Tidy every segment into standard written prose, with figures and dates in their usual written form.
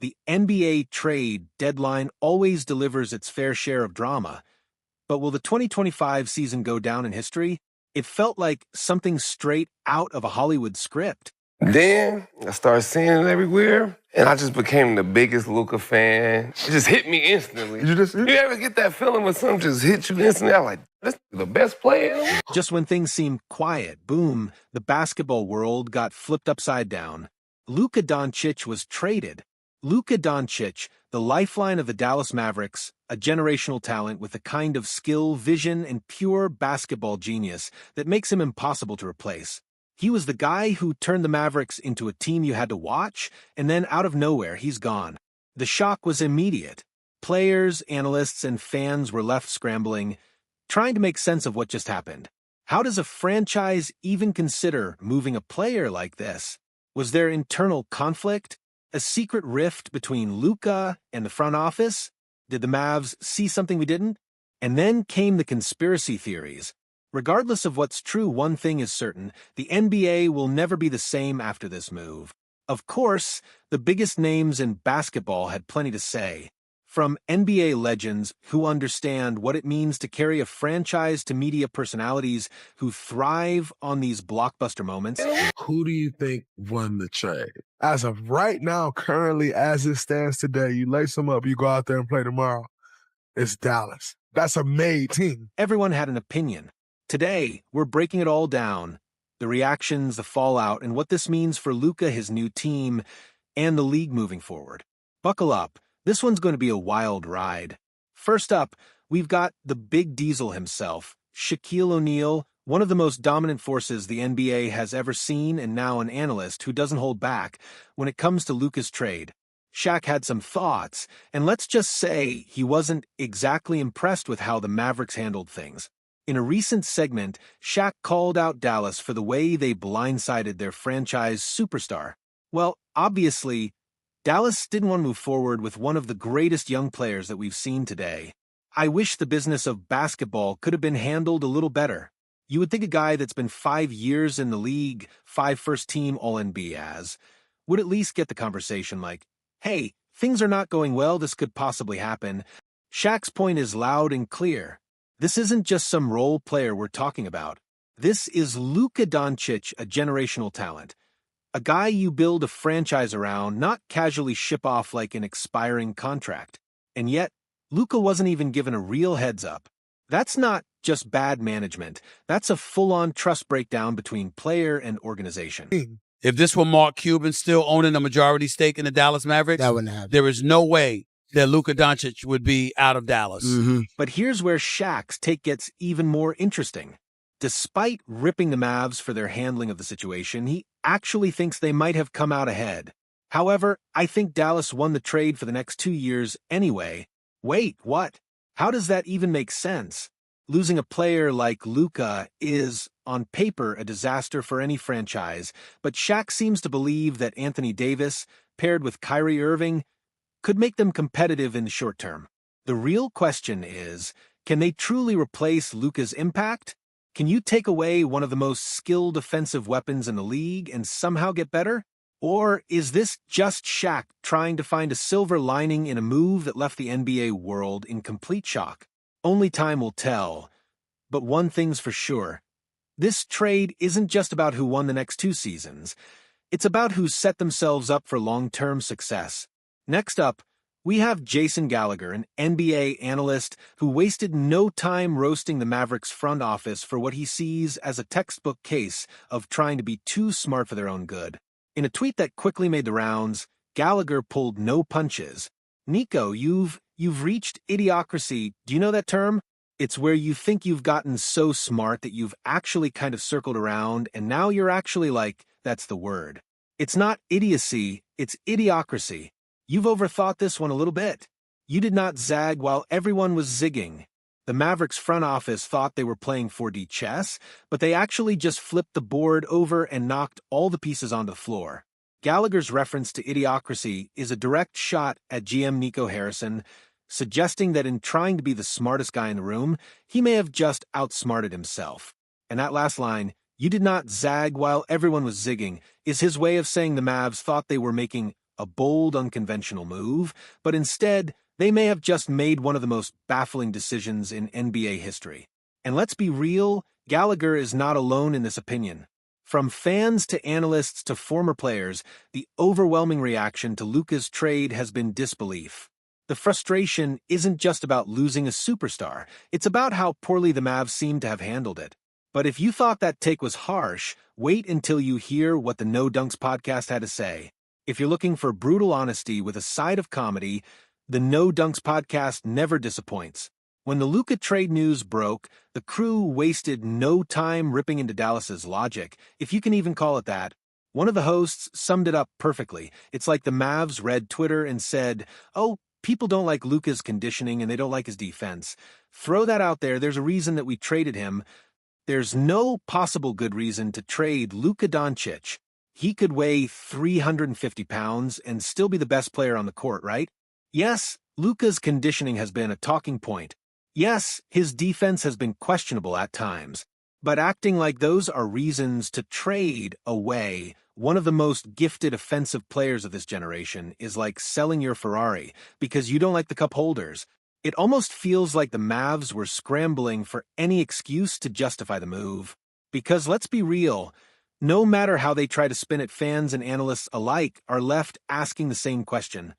The NBA trade deadline always delivers its fair share of drama. But will the 2025 season go down in history? It felt like something straight out of a Hollywood script. Then I started seeing it everywhere, and I just became the biggest Luka fan. It just hit me instantly. You ever get that feeling when something just hits you instantly? I'm like, this is the best player in the world. Just when things seemed quiet, boom, the basketball world got flipped upside down. Luka Doncic was traded. Luka Doncic, the lifeline of the Dallas Mavericks, a generational talent with the kind of skill, vision, and pure basketball genius that makes him impossible to replace. He was the guy who turned the Mavericks into a team you had to watch, and then out of nowhere, he's gone. The shock was immediate. Players, analysts, and fans were left scrambling, trying to make sense of what just happened. How does a franchise even consider moving a player like this? Was there internal conflict? A secret rift between Luka and the front office? Did the Mavs see something we didn't? And then came the conspiracy theories. Regardless of what's true, one thing is certain: the NBA will never be the same after this move. Of course, the biggest names in basketball had plenty to say. From NBA legends who understand what it means to carry a franchise to media personalities who thrive on these blockbuster moments. Who do you think won the trade? As of right now, currently, as it stands today, you lace them up, you go out there and play tomorrow, it's Dallas. That's a made team. Everyone had an opinion. Today, we're breaking it all down. The reactions, the fallout, and what this means for Luka, his new team, and the league moving forward. Buckle up. This one's going to be a wild ride. First up, we've got the big diesel himself, Shaquille O'Neal, one of the most dominant forces the NBA has ever seen, and now an analyst who doesn't hold back when it comes to Luka's trade. Shaq had some thoughts, and let's just say he wasn't exactly impressed with how the Mavericks handled things. In a recent segment, Shaq called out Dallas for the way they blindsided their franchise superstar. Well, obviously, Dallas didn't want to move forward with one of the greatest young players that we've seen today. I wish the business of basketball could have been handled a little better. You would think a guy that's been 5 years in the league, 5 first-team All-NBAs, would at least get the conversation like, hey, things are not going well, this could possibly happen. Shaq's point is loud and clear. This isn't just some role player we're talking about. This is Luka Doncic, a generational talent. A guy you build a franchise around, not casually ship off like an expiring contract. And yet, Luka wasn't even given a real heads up. That's not just bad management. That's a full-on trust breakdown between player and organization. If this were Mark Cuban still owning a majority stake in the Dallas Mavericks, that wouldn't happen. There is no way that Luka Doncic would be out of Dallas. But here's where Shaq's take gets even more interesting. Despite ripping the Mavs for their handling of the situation, he actually thinks they might have come out ahead. However, I think Dallas won the trade for the next 2 years anyway. Wait, what? How does that even make sense? Losing a player like Luka is, on paper, a disaster for any franchise, but Shaq seems to believe that Anthony Davis, paired with Kyrie Irving, could make them competitive in the short term. The real question is, can they truly replace Luka's impact? Can you take away one of the most skilled offensive weapons in the league and somehow get better? Or is this just Shaq trying to find a silver lining in a move that left the NBA world in complete shock? Only time will tell. But one thing's for sure. This trade isn't just about who won the next 2 seasons. It's about who set themselves up for long-term success. Next up, we have Jayson Gallagher, an NBA analyst who wasted no time roasting the Mavericks front office for what he sees as a textbook case of trying to be too smart for their own good. In a tweet that quickly made the rounds, Gallagher pulled no punches. Nico, you've reached idiocracy. Do you know that term? It's where you think you've gotten so smart that you've actually kind of circled around, and now you're actually like, that's the word. It's not idiocy, it's idiocracy. You've overthought this one a little bit. You did not zag while everyone was zigging. The Mavericks front office thought they were playing 4D chess, but they actually just flipped the board over and knocked all the pieces onto the floor. Gallagher's reference to idiocracy is a direct shot at GM Nico Harrison, suggesting that in trying to be the smartest guy in the room, he may have just outsmarted himself. And that last line, "You did not zag while everyone was zigging," is his way of saying the Mavs thought they were making a bold, unconventional move, but instead, they may have just made one of the most baffling decisions in NBA history. And let's be real, Gallagher is not alone in this opinion. From fans to analysts to former players, the overwhelming reaction to Luka's trade has been disbelief. The frustration isn't just about losing a superstar, it's about how poorly the Mavs seem to have handled it. But if you thought that take was harsh, wait until you hear what the No Dunks podcast had to say. If you're looking for brutal honesty with a side of comedy, the No Dunks podcast never disappoints. When the Luka trade news broke, the crew wasted no time ripping into Dallas's logic, if you can even call it that. One of the hosts summed it up perfectly. It's like the Mavs read Twitter and said, "Oh, people don't like Luka's conditioning and they don't like his defense. Throw that out there, there's a reason that we traded him. There's no possible good reason to trade Luka Doncic. He could weigh 350 pounds and still be the best player on the court, right? Yes, Luka's conditioning has been a talking point. Yes, his defense has been questionable at times. But acting like those are reasons to trade away one of the most gifted offensive players of this generation is like selling your Ferrari because you don't like the cup holders. It almost feels like the Mavs were scrambling for any excuse to justify the move. Because let's be real, no matter how they try to spin it, fans and analysts alike are left asking the same question.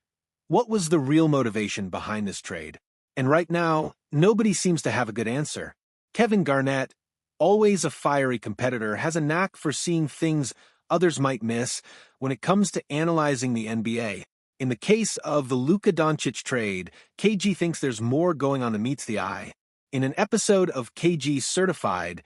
What was the real motivation behind this trade? And right now, nobody seems to have a good answer. Kevin Garnett, always a fiery competitor, has a knack for seeing things others might miss when it comes to analyzing the NBA. In the case of the Luka Doncic trade, KG thinks there's more going on than meets the eye. In an episode of KG Certified,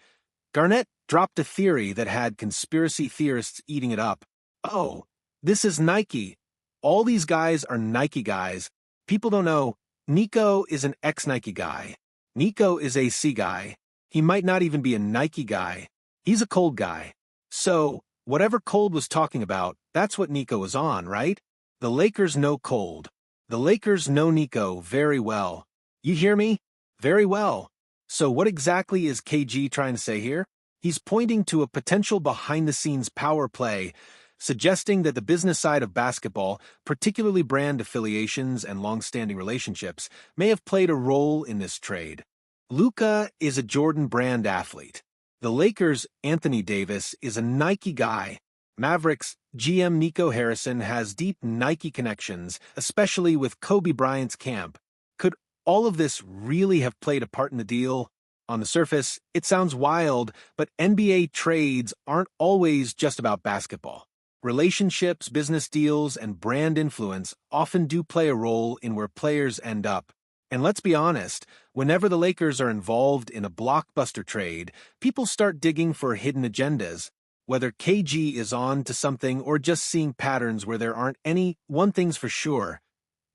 Garnett dropped a theory that had conspiracy theorists eating it up. Oh, this is Nike. All these guys are Nike guys. People don't know, Nico is an ex-Nike guy. Nico is a C guy. He might not even be a Nike guy. He's a cold guy. So, whatever Cold was talking about, that's what Nico was on, right? The Lakers know Cold. The Lakers know Nico very well. You hear me? Very well. So what exactly is KG trying to say here? He's pointing to a potential behind-the-scenes power play, suggesting that the business side of basketball, particularly brand affiliations and long-standing relationships, may have played a role in this trade. Luka is a Jordan brand athlete. The Lakers' Anthony Davis is a Nike guy. Mavericks' GM Nico Harrison has deep Nike connections, especially with Kobe Bryant's camp. Could all of this really have played a part in the deal? On the surface, it sounds wild, but NBA trades aren't always just about basketball. Relationships, business deals, and brand influence often do play a role in where players end up. And let's be honest, whenever the Lakers are involved in a blockbuster trade, people start digging for hidden agendas. Whether KG is on to something or just seeing patterns where there aren't any, one thing's for sure.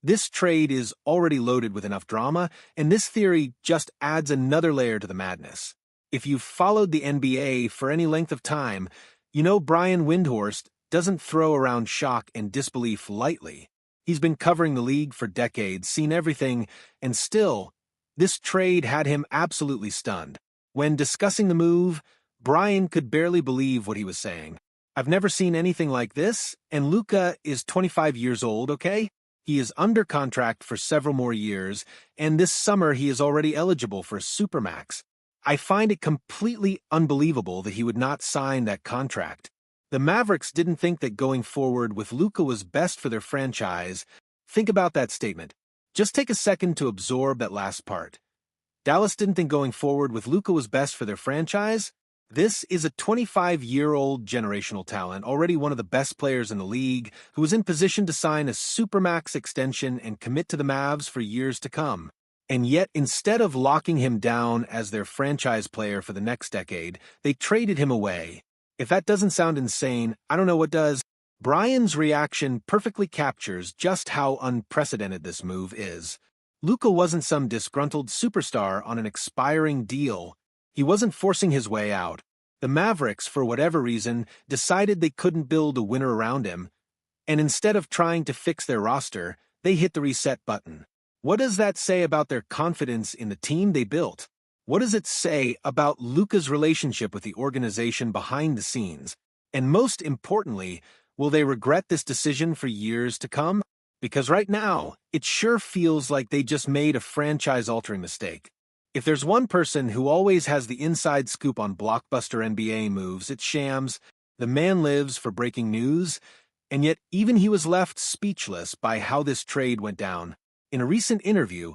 This trade is already loaded with enough drama, and this theory just adds another layer to the madness. If you've followed the NBA for any length of time, you know Brian Windhorst doesn't throw around shock and disbelief lightly. He's been covering the league for decades, seen everything, and still, this trade had him absolutely stunned. When discussing the move, Brian could barely believe what he was saying. I've never seen anything like this, and Luka is 25 years old, okay? He is under contract for several more years, and this summer he is already eligible for a Supermax. I find it completely unbelievable that he would not sign that contract. The Mavericks didn't think that going forward with Luka was best for their franchise. Think about that statement. Just take a second to absorb that last part. Dallas didn't think going forward with Luka was best for their franchise? This is a 25-year-old generational talent, already one of the best players in the league, who was in position to sign a Supermax extension and commit to the Mavs for years to come. And yet, instead of locking him down as their franchise player for the next decade, they traded him away. If that doesn't sound insane, I don't know what does. Brian's reaction perfectly captures just how unprecedented this move is. Luka wasn't some disgruntled superstar on an expiring deal. He wasn't forcing his way out. The Mavericks, for whatever reason, decided they couldn't build a winner around him, and instead of trying to fix their roster, they hit the reset button. What does that say about their confidence in the team they built? What does it say about Luka's relationship with the organization behind the scenes? And most importantly, Will they regret this decision for years to come? Because right now, it sure feels like they just made a franchise-altering mistake. If there's one person who always has the inside scoop on blockbuster NBA moves, it's Shams. The man lives for breaking news, and yet even he was left speechless by how this trade went down. In a recent interview,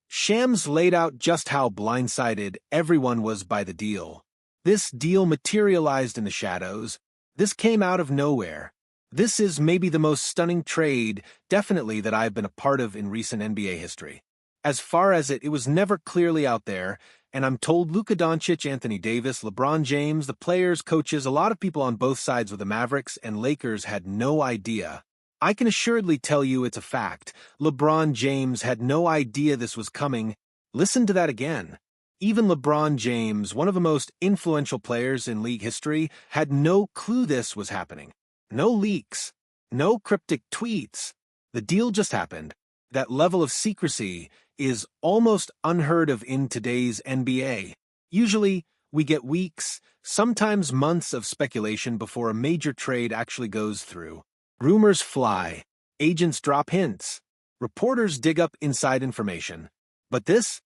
Shams laid out just how blindsided everyone was by the deal. This deal materialized in the shadows. This came out of nowhere. This is maybe the most stunning trade, definitely, that I've been a part of in recent NBA history. As far as it was never clearly out there, and I'm told Luka Doncic, Anthony Davis, LeBron James, the players, coaches, a lot of people on both sides with the Mavericks and Lakers had no idea. I can assuredly tell you it's a fact. LeBron James had no idea this was coming. Listen to that again. Even LeBron James, one of the most influential players in league history, had no clue this was happening. No leaks. No cryptic tweets. The deal just happened. That level of secrecy is almost unheard of in today's NBA. Usually, we get weeks, sometimes months of speculation before a major trade actually goes through. Rumors fly. Agents drop hints. Reporters dig up inside information. But this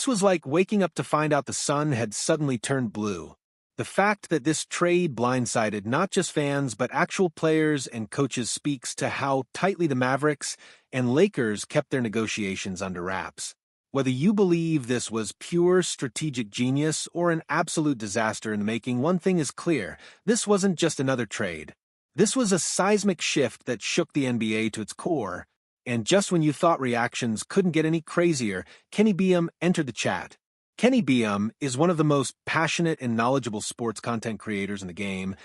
was like waking up to find out the sun had suddenly turned blue. The fact that this trade blindsided not just fans but actual players and coaches speaks to how tightly the Mavericks and Lakers kept their negotiations under wraps. Whether you believe this was pure strategic genius or an absolute disaster in the making, one thing is clear: this wasn't just another trade. This was a seismic shift that shook the NBA to its core. And just when you thought reactions couldn't get any crazier, Kenny Beam entered the chat. Kenny Beam is one of the most passionate and knowledgeable sports content creators in the game,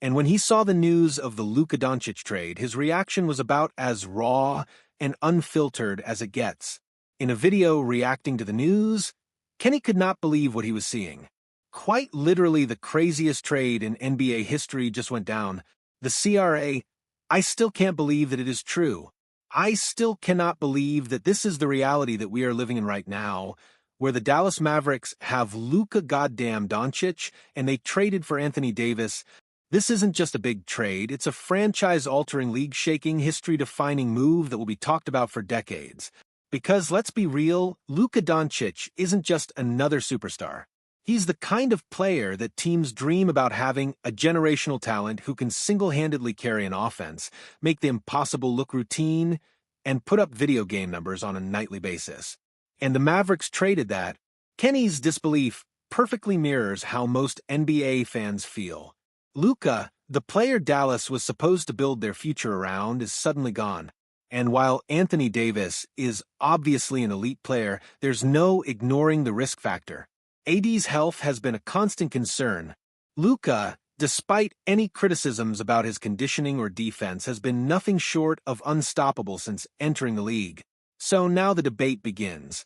and when he saw the news of the Luka Doncic trade, his reaction was about as raw and unfiltered as it gets. In a video reacting to the news, Kenny could not believe what he was seeing. Quite literally, the craziest trade in NBA history just went down. The CRA, I still can't believe that it is true. I still cannot believe that this is the reality that we are living in right now, where the Dallas Mavericks have Luka goddamn Doncic, and they traded for Anthony Davis. This isn't just a big trade, it's a franchise-altering, league-shaking, history-defining move that will be talked about for decades. Because, let's be real, Luka Doncic isn't just another superstar. He's the kind of player that teams dream about having, a generational talent who can single-handedly carry an offense, make the impossible look routine, and put up video game numbers on a nightly basis. And the Mavericks traded that. Kenny's disbelief perfectly mirrors how most NBA fans feel. Luka, the player Dallas was supposed to build their future around, is suddenly gone. And while Anthony Davis is obviously an elite player, there's no ignoring the risk factor. AD's health has been a constant concern. Luka, despite any criticisms about his conditioning or defense, has been nothing short of unstoppable since entering the league. So now the debate begins.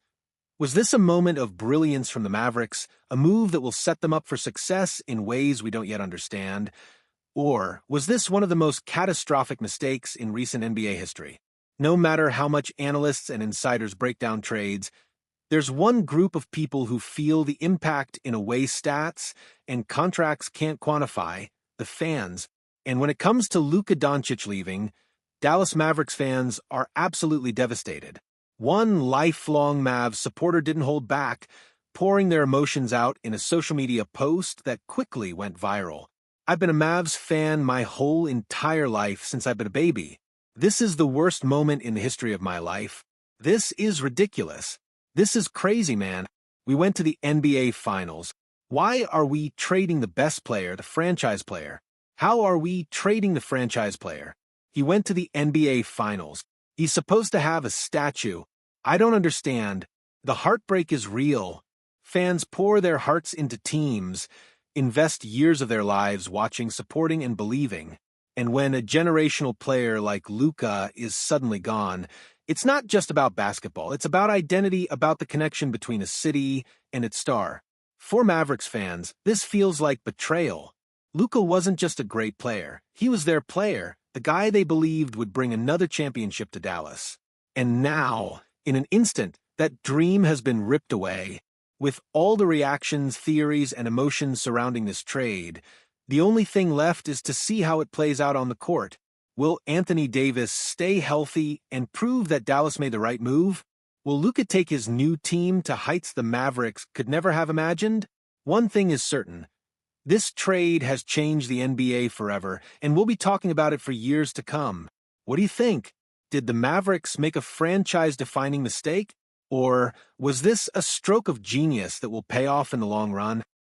Was this a moment of brilliance from the Mavericks, a move that will set them up for success in ways we don't yet understand? Or was this one of the most catastrophic mistakes in recent NBA history? No matter how much analysts and insiders break down trades, there's one group of people who feel the impact in a way stats and contracts can't quantify: the fans. And when it comes to Luka Doncic leaving, Dallas Mavericks fans are absolutely devastated. One lifelong Mavs supporter didn't hold back, pouring their emotions out in a social media post that quickly went viral. I've been a Mavs fan my whole entire life since I've been a baby. This is the worst moment in the history of my life. This is ridiculous. This is crazy, man. We went to the NBA Finals. Why are we trading the best player, the franchise player? How are we trading the franchise player? He went to the NBA Finals. He's supposed to have a statue. I don't understand. The heartbreak is real. Fans pour their hearts into teams, invest years of their lives watching, supporting, and believing. And when a generational player like Luka is suddenly gone, it's not just about basketball. It's about identity, about the connection between a city and its star. For Mavericks fans, this feels like betrayal. Luka wasn't just a great player. He was their player, the guy they believed would bring another championship to Dallas. And now, in an instant, that dream has been ripped away. With all the reactions, theories, and emotions surrounding this trade, the only thing left is to see how it plays out on the court. Will Anthony Davis stay healthy and prove that Dallas made the right move? Will Luka take his new team to heights the Mavericks could never have imagined? One thing is certain. This trade has changed the NBA forever, and we'll be talking about it for years to come. What do you think? Did the Mavericks make a franchise-defining mistake? Or was this a stroke of genius that will pay off in the long run?